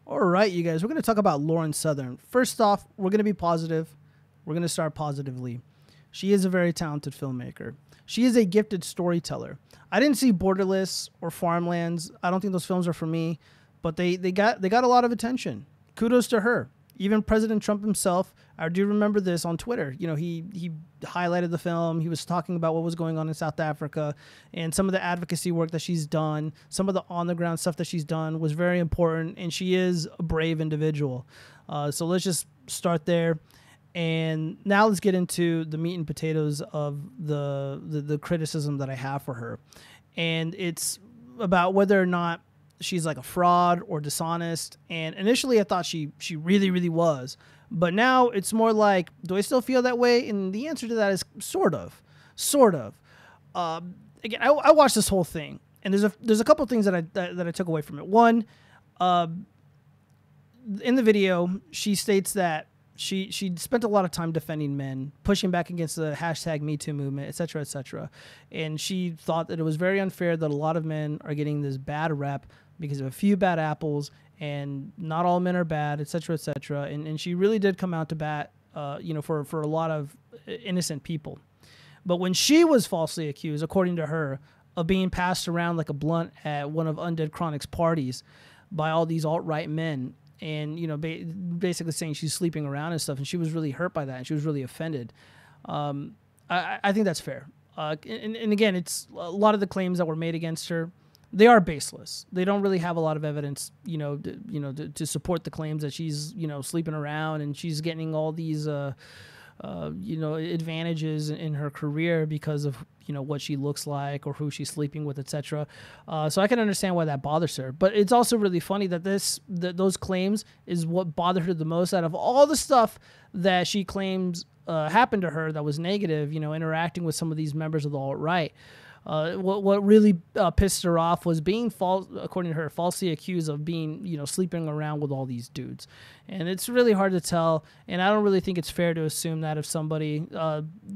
All right, you guys, we're going to talk about Lauren Southern. First off, we're going to be positive. We're going to start positively. She is a very talented filmmaker. She is a gifted storyteller. I didn't see Borderless or Farmlands. I don't think those films are for me, but they got a lot of attention. Kudos to her. Even President Trump himself, I do remember this on Twitter. You know, he highlighted the film. He was talking about what was going on in South Africa and some of the advocacy work that she's done. Some of the on-the-ground stuff that she's done was very important, and she is a brave individual. So let's just start there. And now let's get into the meat and potatoes of the criticism that I have for her. And it's about whether or not she's like a fraud or dishonest. And initially I thought she really, really was. But now it's more like, do I still feel that way? And the answer to that is sort of. Again, I watched this whole thing, and there's a couple of things that I took away from it. One, in the video, she states that she spent a lot of time defending men, pushing back against the hashtag #MeToo movement, et cetera, et cetera. And she thought that it was very unfair that a lot of men are getting this bad rep because of a few bad apples, and not all men are bad, et cetera, et cetera. And she really did come out to bat, for a lot of innocent people. But when she was falsely accused, according to her, of being passed around like a blunt at one of Undead Chronic's parties by all these alt-right men, and basically saying she's sleeping around and stuff, and she was really hurt by that, and she was really offended. I think that's fair. And again, it's a lot of the claims that were made against her, they are baseless. They don't really have a lot of evidence, to support the claims that she's, sleeping around and she's getting all these, advantages in her career because of, what she looks like or who she's sleeping with, etc. So I can understand why that bothers her. But it's also really funny that those claims is what bothered her the most out of all the stuff that she claims happened to her that was negative, interacting with some of these members of the alt-right. What really pissed her off was being according to her, falsely accused of being, sleeping around with all these dudes. And it's really hard to tell. And I don't really think it's fair to assume that of somebody.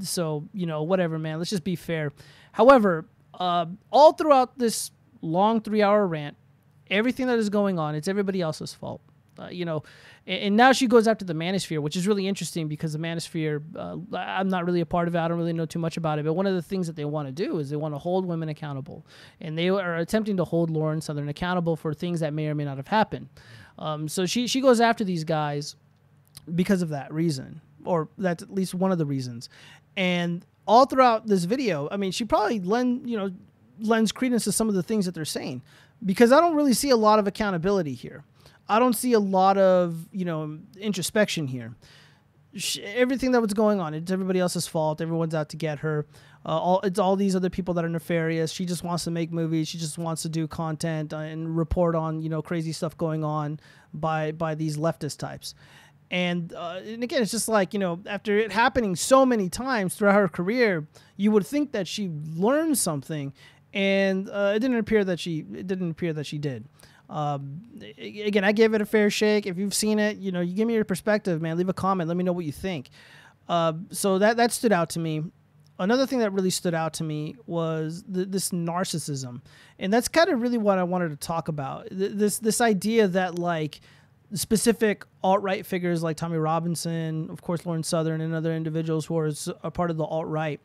So, whatever, man, let's just be fair. However, all throughout this long 3-hour rant, everything that is going on, it's everybody else's fault. And now she goes after the manosphere, which is really interesting because the manosphere, I'm not really a part of it. I don't really know too much about it. But one of the things that they want to do is they want to hold women accountable. And they are attempting to hold Lauren Southern accountable for things that may or may not have happened. So she goes after these guys because of that reason, or that's at least one of the reasons. And all throughout this video, I mean, she probably lends credence to some of the things that they're saying, because I don't really see a lot of accountability here. I don't see a lot of, introspection here. Everything that was going on, it's everybody else's fault. Everyone's out to get her. It's all these other people that are nefarious. She just wants to make movies. She just wants to do content and report on, crazy stuff going on by these leftist types. And again, it's just like, after it happening so many times throughout her career, you would think that she learned something, and it didn't appear that she did. Again, I gave it a fair shake. If you've seen it, you give me your perspective, man. Leave a comment. Let me know what you think. So that stood out to me. Another thing that really stood out to me was this narcissism. And that's kind of really what I wanted to talk about. This idea that, like, specific alt-right figures like Tommy Robinson, of course, Lauren Southern, and other individuals who are a part of the alt-right,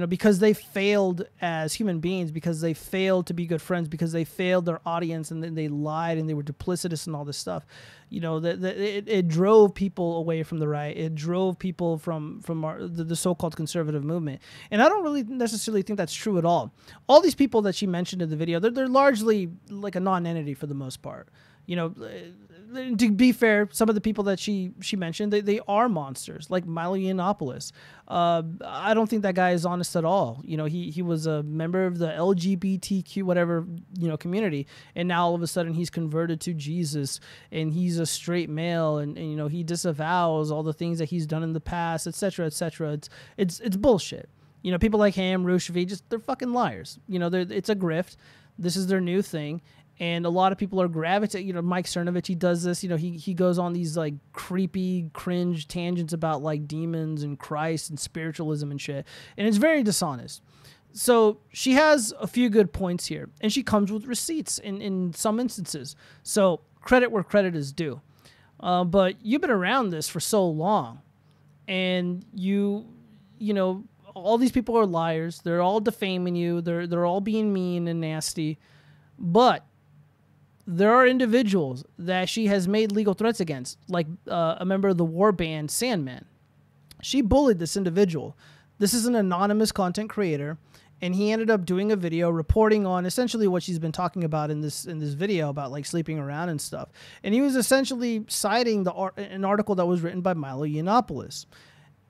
because they failed as human beings, because they failed to be good friends, because they failed their audience, and then they lied and they were duplicitous and all this stuff. It drove people away from the right. It drove people from the so-called conservative movement. And I don't really necessarily think that's true at all. All these people that she mentioned in the video, they're largely like a non-entity for the most part. To be fair, some of the people that she mentioned, they are monsters, like Milo Yiannopoulos. I don't think that guy is honest at all. He was a member of the LGBTQ whatever community, and now all of a sudden he's converted to Jesus, and he's a straight male, and he disavows all the things that he's done in the past, etc., etc. It's bullshit. People like him, RooshV, they're fucking liars. It's a grift. This is their new thing. And a lot of people are gravitating, Mike Cernovich, he does this, he goes on these like creepy, cringe tangents about like demons and Christ and spiritualism and shit. And it's very dishonest. So she has a few good points here, and she comes with receipts in some instances. So credit where credit is due. But you've been around this for so long, and you know, all these people are liars. They're all defaming you. They're all being mean and nasty. But there are individuals that she has made legal threats against, like a member of the war band Sandman. She bullied this individual. This is an anonymous content creator, and he ended up doing a video reporting on essentially what she's been talking about in this video about like sleeping around and stuff. And he was essentially citing an article that was written by Milo Yiannopoulos.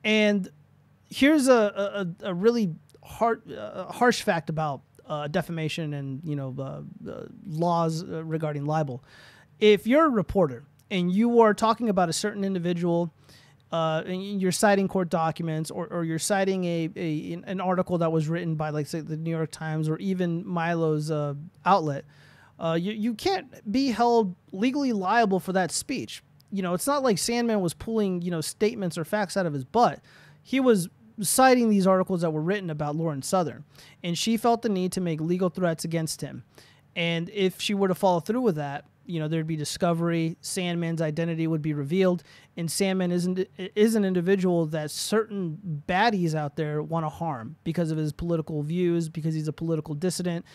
And here's a really harsh fact about defamation and laws regarding libel. If you're a reporter and you are talking about a certain individual, and you're citing court documents, or you're citing an article that was written by, like, say, the New York Times or even Milo's outlet, you can't be held legally liable for that speech. It's not like Sandman was pulling statements or facts out of his butt. He was citing these articles that were written about Lauren Southern, and she felt the need to make legal threats against him. And if she were to follow through with that, there'd be discovery, Sandman's identity would be revealed, and Sandman is an individual that certain baddies out there want to harm because of his political views, because he's a political dissident,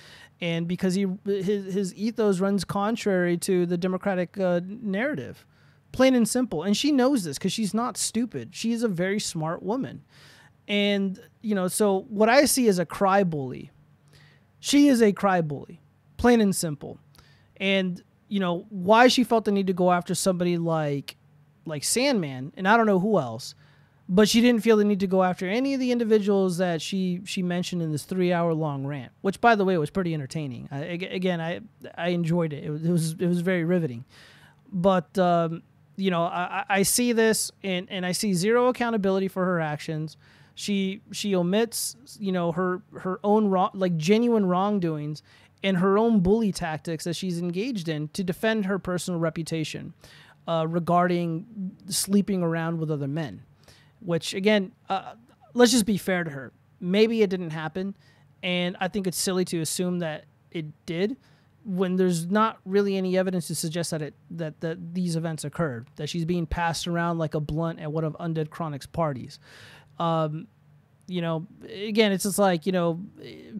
and because his ethos runs contrary to the Democratic narrative. Plain and simple. And she knows this because she's not stupid. She is a very smart woman. And, so what I see is a cry bully. She is a cry bully. Plain and simple. And why she felt the need to go after somebody like Sandman, and I don't know who else, but she didn't feel the need to go after any of the individuals that she mentioned in this 3-hour-long rant, which, by the way, was pretty entertaining. I enjoyed it. It was very riveting. But I see this, and I see zero accountability for her actions. She omits her own genuine wrongdoings and her own bully tactics that she's engaged in to defend her personal reputation regarding sleeping around with other men, which, again, let's just be fair to her. Maybe it didn't happen, and I think it's silly to assume that it did when there's not really any evidence to suggest that these events occurred, that she's being passed around like a blunt at one of Undead Chronic's parties. Again, it's just like,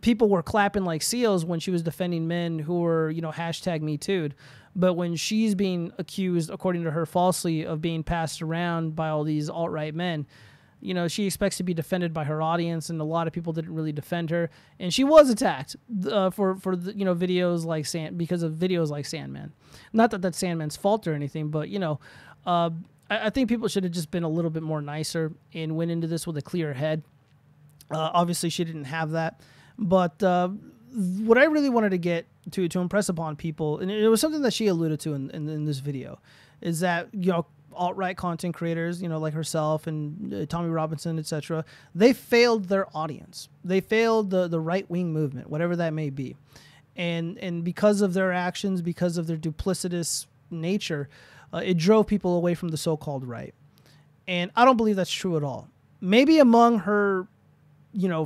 people were clapping like seals when she was defending men who were, #MeToo'd. But when she's being accused, according to her falsely, of being passed around by all these alt-right men, she expects to be defended by her audience, and a lot of people didn't really defend her. And she was attacked for videos like because of videos like Sandman. Not that that's Sandman's fault or anything, but, I think people should have just been a little bit more nicer and went into this with a clear head. Obviously, she didn't have that. But what I really wanted to get to impress upon people, and it was something that she alluded to in this video, is that, alt-right content creators, like herself and Tommy Robinson, etc., they failed their audience. They failed the right-wing movement, whatever that may be. And because of their actions, because of their duplicitous nature, it drove people away from the so-called right. And I don't believe that's true at all. Maybe among her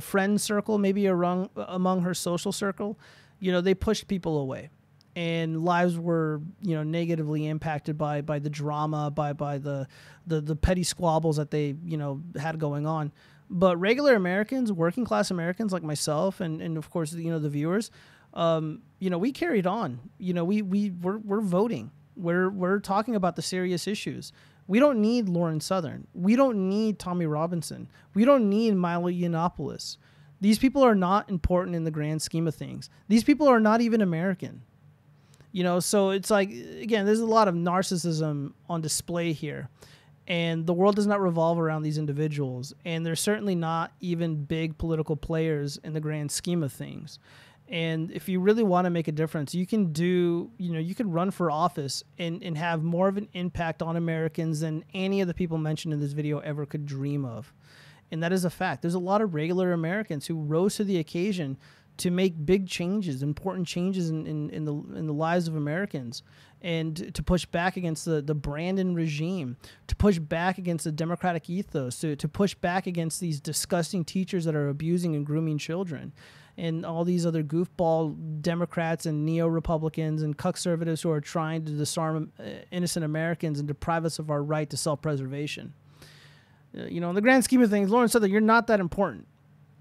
friend circle, maybe among her social circle, they pushed people away, and lives were, negatively impacted by the drama, by the petty squabbles that they, had going on. But regular Americans, working class Americans like myself, and of course, the viewers, we carried on. We're voting. We're talking about the serious issues. We don't need Lauren Southern. We don't need Tommy Robinson. We don't need Milo Yiannopoulos. These people are not important in the grand scheme of things. These people are not even American. So it's like, again, there's a lot of narcissism on display here. And the world does not revolve around these individuals. And they're certainly not even big political players in the grand scheme of things. And if you really want to make a difference, you can you can run for office and have more of an impact on Americans than any of the people mentioned in this video ever could dream of. And that is a fact. There's a lot of regular Americans who rose to the occasion to make big changes, important changes in the lives of Americans, and to push back against the Brandon regime, to push back against the democratic ethos, to push back against these disgusting teachers that are abusing and grooming children. and all these other goofball Democrats and neo-Republicans and conservatives who are trying to disarm innocent Americans and deprive us of our right to self-preservation. You know, in the grand scheme of things, Lauren Southern, you're not that important.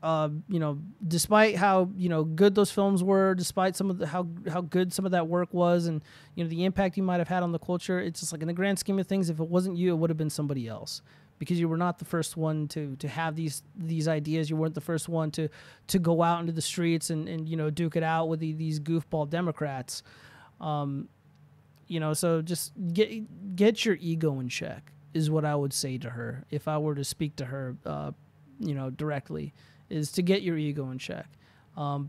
You know, despite how, you know, good those films were, despite some of the, how good some of that work was, and, you know, the impact you might have had on the culture, it's just like, in the grand scheme of things, if it wasn't you, it would have been somebody else, because you were not the first one to have these ideas. You weren't the first one to go out into the streets and you know, duke it out with these goofball Democrats. You know, so just get your ego in check is what I would say to her if I were to speak to her, you know, directly. Is to get your ego in check,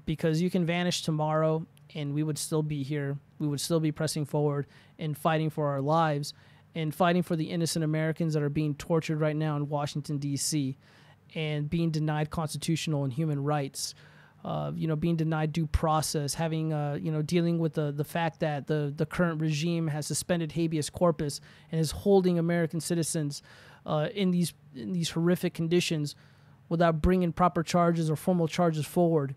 because you can vanish tomorrow and we would still be here. We would still be pressing forward and fighting for our lives and fighting for the innocent Americans that are being tortured right now in Washington, D.C., and being denied constitutional and human rights, you know, being denied due process, having, you know, dealing with the fact that the current regime has suspended habeas corpus and is holding American citizens in these horrific conditions without bringing proper charges or formal charges forward,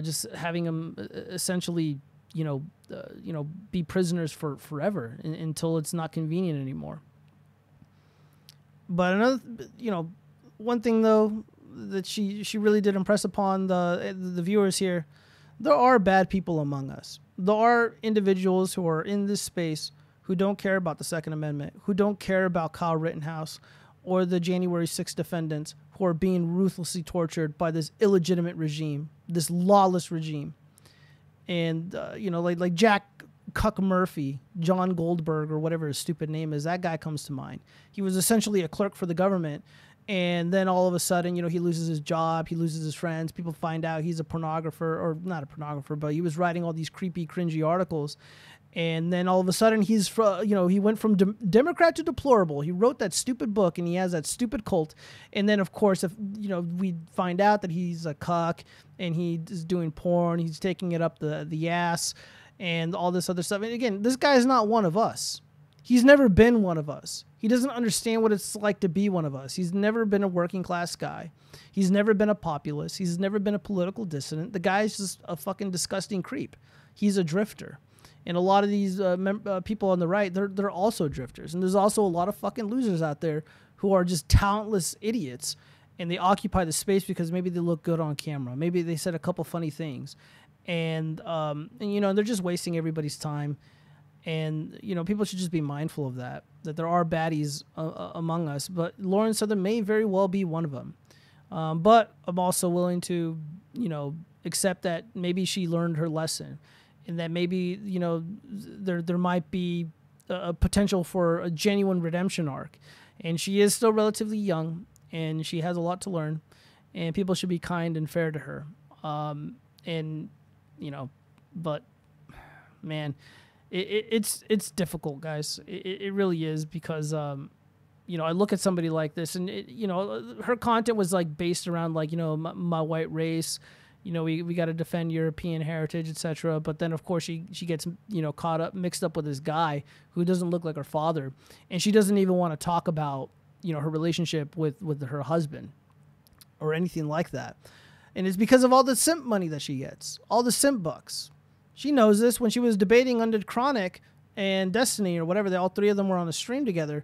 just having them essentially, you know, be prisoners for forever until it's not convenient anymore. But another, you know, one thing though that she really did impress upon the viewers here, there are bad people among us. There are individuals who are in this space who don't care about the Second Amendment, who don't care about Kyle Rittenhouse or the January 6th defendants, who are being ruthlessly tortured by this illegitimate regime, this lawless regime. And, you know, like Jack Cuck Murphy, John Goldberg, or whatever his stupid name is, that guy comes to mind. He was essentially a clerk for the government, and then all of a sudden, you know, he loses his job, he loses his friends, people find out he's a pornographer, or not a pornographer, but he was writing all these creepy, cringy articles. And then all of a sudden, he's, you know, he went from Democrat to deplorable. He wrote that stupid book, and he has that stupid cult. And then, of course, if, you know, we find out that he's a cuck, and he is doing porn, he's taking it up the ass, and all this other stuff. And again, this guy is not one of us. He's never been one of us. He doesn't understand what it's like to be one of us. He's never been a working class guy. He's never been a populist. He's never been a political dissident. The guy's just a fucking disgusting creep. He's a drifter. And a lot of these people on the right, they're also drifters. And there's also a lot of fucking losers out there who are just talentless idiots. And they occupy the space because maybe they look good on camera. Maybe they said a couple funny things. And you know, they're just wasting everybody's time. And, you know, people should just be mindful of that there are baddies among us. But Lauren Southern may very well be one of them. But I'm also willing to, you know, accept that maybe she learned her lesson. And that maybe, you know, there might be a potential for a genuine redemption arc. And she is still relatively young, and she has a lot to learn. And people should be kind and fair to her. And, you know, but, man, it's difficult, guys. It really is, because, you know, I look at somebody like this, and, you know, her content was, like, based around, like, you know, my white race. You know, we got to defend European heritage, etc. But then, of course, she gets, you know, mixed up with this guy who doesn't look like her father. And she doesn't even want to talk about, you know, her relationship with her husband or anything like that. And it's because of all the simp money that she gets, all the simp bucks. She knows this. When she was debating under Chronic and Destiny or whatever, all three of them were on a stream together.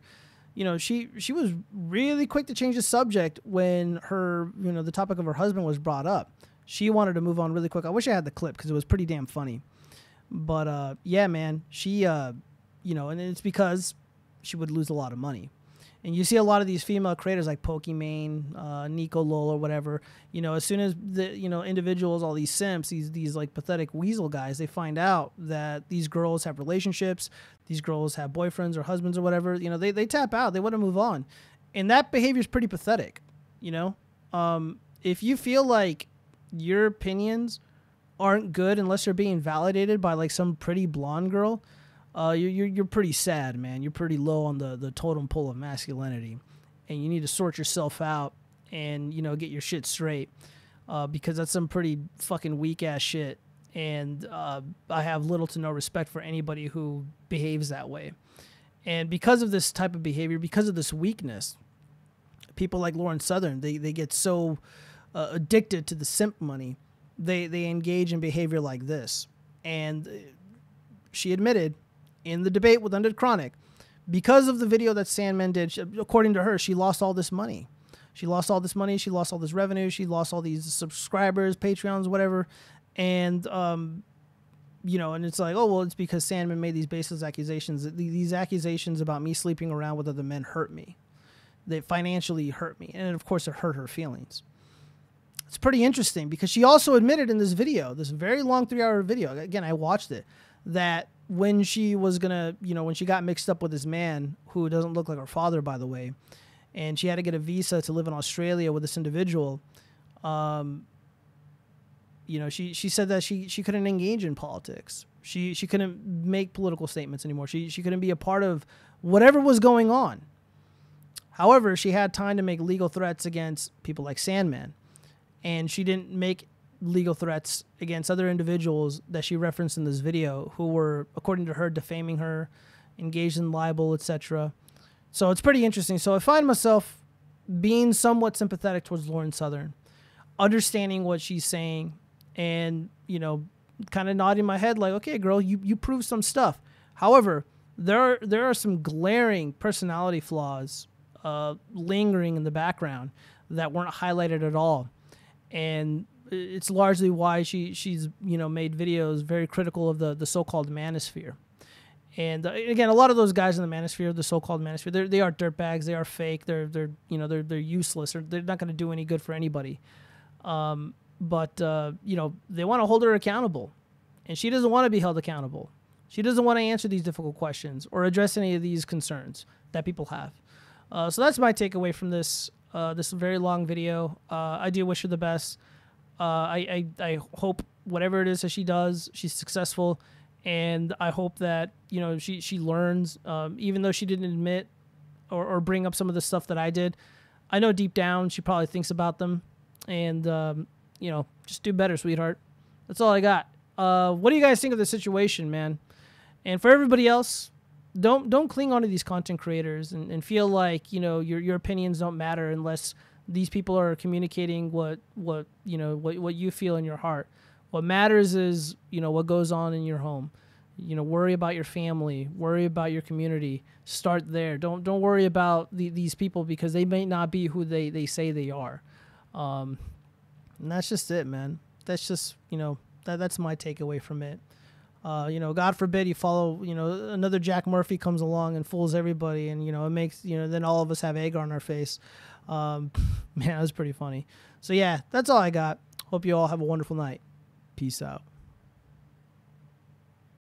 You know, she was really quick to change the subject when her, you know, the topic of her husband was brought up. She wanted to move on really quick. I wish I had the clip because it was pretty damn funny. But, yeah, man, she, you know, and it's because she would lose a lot of money. And you see a lot of these female creators like Pokimane, Nico Lol or whatever, you know, as soon as the, you know, individuals, all these simps, these like pathetic weasel guys, they find out that these girls have relationships, these girls have boyfriends or husbands or whatever, you know, they tap out, they want to move on. And that behavior is pretty pathetic, you know. If you feel like your opinions aren't good unless they're being validated by like some pretty blonde girl, you're pretty sad, man. You're pretty low on the totem pole of masculinity, and you need to sort yourself out and, you know, get your shit straight, because that's some pretty fucking weak ass shit. And I have little to no respect for anybody who behaves that way. And because of this type of behavior, because of this weakness, people like Lauren Southern, they get so addicted to the simp money they engage in behavior like this. And she admitted in the debate with Undead Chronic, because of the video that Sandman did, according to her, she lost all this money. She lost all this money. She lost all this revenue. She lost all these subscribers, Patreons, whatever. And, you know, and it's like, oh, well, it's because Sandman made these baseless accusations. These accusations about me sleeping around with other men hurt me. They financially hurt me. And, of course, it hurt her feelings. It's pretty interesting because she also admitted in this video, this very long 3-hour video, again, I watched it, that when she was going to, you know, when she got mixed up with this man who doesn't look like her father, by the way, and she had to get a visa to live in Australia with this individual, you know, she said that she couldn't engage in politics. She couldn't make political statements anymore. She couldn't be a part of whatever was going on. However, she had time to make legal threats against people like Sandman. And she didn't make legal threats against other individuals that she referenced in this video who were, according to her, defaming her, engaged in libel, etc. So it's pretty interesting. So I find myself being somewhat sympathetic towards Lauren Southern, understanding what she's saying, and, you know, kind of nodding my head like, okay, girl, you proved some stuff. However, there are some glaring personality flaws lingering in the background that weren't highlighted at all. And it's largely why she's, you know, made videos very critical of the so-called manosphere. And again, a lot of those guys in the manosphere, the so-called manosphere, they are dirtbags. They are fake. They're useless. They're not going to do any good for anybody. But you know, they want to hold her accountable, and she doesn't want to be held accountable. She doesn't want to answer these difficult questions or address any of these concerns that people have. So that's my takeaway from this very long video. I do wish her the best. I hope whatever it is that she does, she's successful, and I hope that, you know, she learns. Even though she didn't admit or bring up some of the stuff that I did, I know deep down she probably thinks about them. And you know, just do better, sweetheart. That's all I got. What do you guys think of the situation, man? And for everybody else, don't cling on to these content creators and feel like, you know, your opinions don't matter unless these people are communicating what you feel in your heart. What matters is, you know, what goes on in your home. You know, worry about your family, worry about your community. Start there. Don't worry about these people because they may not be who they say they are. And that's just it, man. That's just, you know, that's my takeaway from it. You know, God forbid you follow, you know, another Jack Murphy comes along and fools everybody, and, you know, it makes, you know, then all of us have egg on our face. Man, that was pretty funny. So yeah, that's all I got. Hope you all have a wonderful night. Peace out.